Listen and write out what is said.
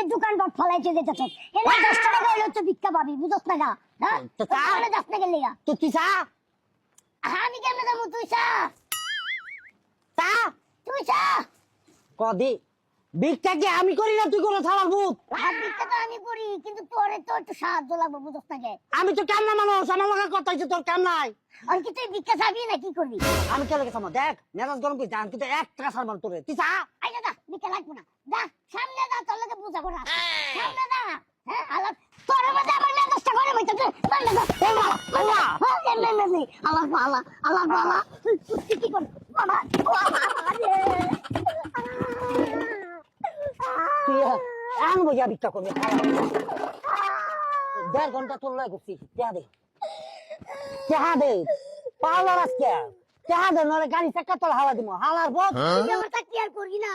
যে দোকানপাট ফলাইতে যেতেছ এনে 10 টাকা হইলো তো ভিক্ষা পাবি বুঝছ না গা হ্যাঁ তো চা? তাহলে 10 টাকা লিগা তো তুই চা আমি কেমনে যাবো তুই চা চা তুই চা কদি ভিক্ষা কি আমি করি না তুই কোনো থালার ভূত আর ভিক্ষা তো আমি করি কিন্তু তোরে তো একটু সাহায্য লাগবে বুঝছ না গে আমি তো কামনা মানুষ আমার লগে কথা হইছে তোর কাম নাই আর কি তুই ভিক্ষা চাবি না কি করবি আমি কে লেগে সামা দেখ মেজাজ গরম করে আমি কিন্তু 1 টাকা ছাড়বার তোরে তুই চা আই যা ভিক্ষা লাগবে না যা সামনে যা তোর লগে বুঝাবো না সামনে যা হ্যাঁ আলাপ তোর মধ্যে আমার মেজাজটা গরম হইছে সামনে যা ওমা আল্লাহ আল্লাহ আল্লাহ আল্লাহ তুই কি কর বাবা তুই আং বইয়া ভিক্ষা করবি 1.5 ঘন্টা তোর লাগে করছি চাহা দে পাওলার আজকে চাহা দে নলে গাড়ি চাকা তোর হাওয়া দিব হালার বল আমার তা কি আর করি না